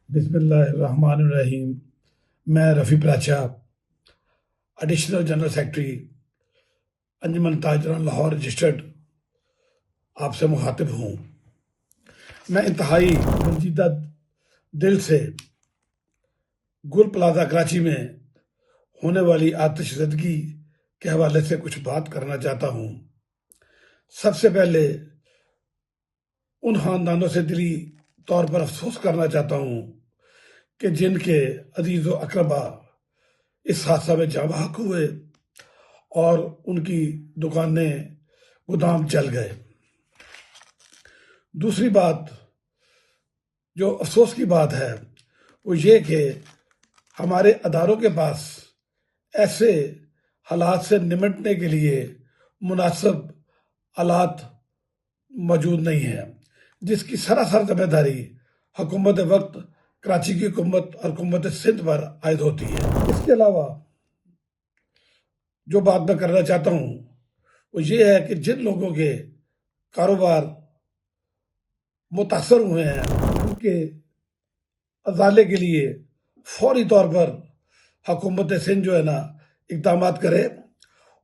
بسم اللہ الرحمن الرحیم۔ میں Rafi Paracha, additional general secretary Anjuman Tajiran Lahore registered آپ سے مخاطب ہوں۔ میں انتہائی رنجیدہ دل سے گل پلازا کراچی میں ہونے والی آتش زدگی کے حوالے سے کچھ بات کرنا چاہتا ہوں۔ سب سے پہلے ان خاندانوں سے دلی طور پر افسوس کرنا چاہتا ہوں کہ جن کے عزیز و اقربا اس حادثہ میں جاں بحق ہوئے اور ان کی دکانیں گودام جل گئے۔ دوسری بات جو افسوس کی بات ہے وہ یہ کہ ہمارے اداروں کے پاس ایسے حالات سے نمٹنے کے لیے مناسب آلات موجود نہیں ہیں، جس کی سراسر ذمہ داری حکومت وقت کراچی کی حکومت اور حکومت سندھ پر عائد ہوتی ہے۔ اس کے علاوہ جو بات میں کرنا چاہتا ہوں وہ یہ ہے کہ جن لوگوں کے کاروبار متاثر ہوئے ہیں ان کے ازالے کے لیے فوری طور پر حکومت سندھ جو ہے نا اقدامات کرے۔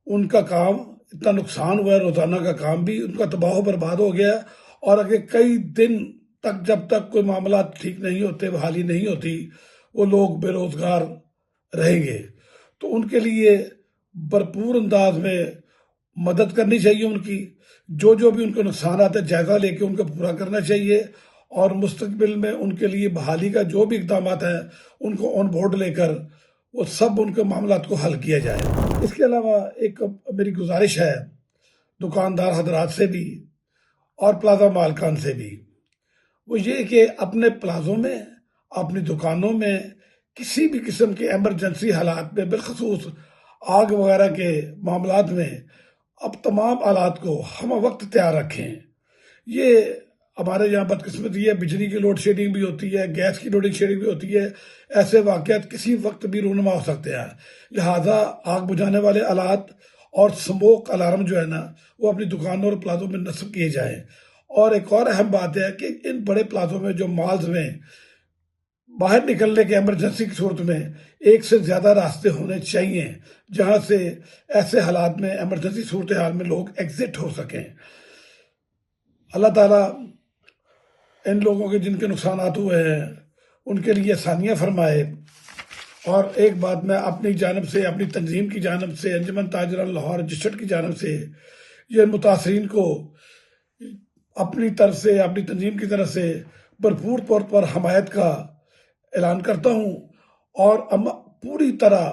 ان کا کام اتنا نقصان ہوا ہے، روزانہ کا کام بھی ان کا تباہ و برباد ہو گیا، اور اگر کئی دن تک جب تک کوئی معاملات ٹھیک نہیں ہوتے، بحالی نہیں ہوتی، وہ لوگ بے روزگار رہیں گے۔ تو ان کے لیے بھرپور انداز میں مدد کرنی چاہیے، ان کی جو بھی ان کے نقصانات ہے جائزہ لے کے ان کو پورا کرنا چاہیے، اور مستقبل میں ان کے لیے بحالی کا جو بھی اقدامات ہیں ان کو آن بورڈ لے کر وہ سب ان کے معاملات کو حل کیا جائے۔ اس کے علاوہ ایک میری گزارش ہے دکاندار حضرات سے بھی اور پلازا مالکان سے بھی، وہ یہ کہ اپنے پلازوں میں، اپنی دکانوں میں کسی بھی قسم کے ایمرجنسی حالات میں، بالخصوص آگ وغیرہ کے معاملات میں، اب تمام آلات کو ہم وقت تیار رکھیں۔ یہ ہمارے یہاں بدقسمتی ہے، بجلی کی لوڈ شیڈنگ بھی ہوتی ہے، گیس کی لوڈ شیڈنگ بھی ہوتی ہے، ایسے واقعات کسی وقت بھی رونما ہو سکتے ہیں، لہٰذا آگ بجھانے والے آلات اور سموک الارم جو ہے نا وہ اپنی دکانوں اور پلازوں میں نصب کیے جائیں۔ اور ایک اور اہم بات ہے کہ ان بڑے پلازوں میں جو مالز میں باہر نکلنے کے ایمرجنسی کی صورت میں ایک سے زیادہ راستے ہونے چاہیے جہاں سے ایسے حالات میں ایمرجنسی صورتحال میں لوگ ایگزٹ ہو سکیں۔ اللہ تعالیٰ ان لوگوں کے جن کے نقصانات ہوئے ہیں ان کے لیے آسانیاں فرمائے۔ اور ایک بات میں اپنی جانب سے، اپنی تنظیم کی جانب سے، انجمن تاجران لاہور رجسٹرڈ کی جانب سے یہ متاثرین کو اپنی طرف سے، اپنی تنظیم کی طرف سے بھرپور طور پر حمایت کا اعلان کرتا ہوں، اور ہم پوری طرح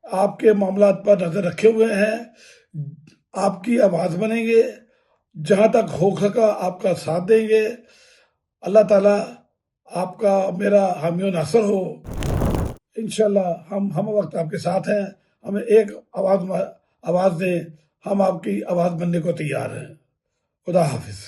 آپ کے معاملات پر نظر رکھے ہوئے ہیں، آپ کی آواز بنیں گے، جہاں تک ہو سکا آپ کا ساتھ دیں گے۔ اللہ تعالیٰ آپ کا میرا حامی و ناصر ہو۔ انشاءاللہ ہم وقت آپ کے ساتھ ہیں، ہمیں ایک آواز دیں، ہم آپ کی آواز بننے کو تیار ہیں۔ خدا حافظ۔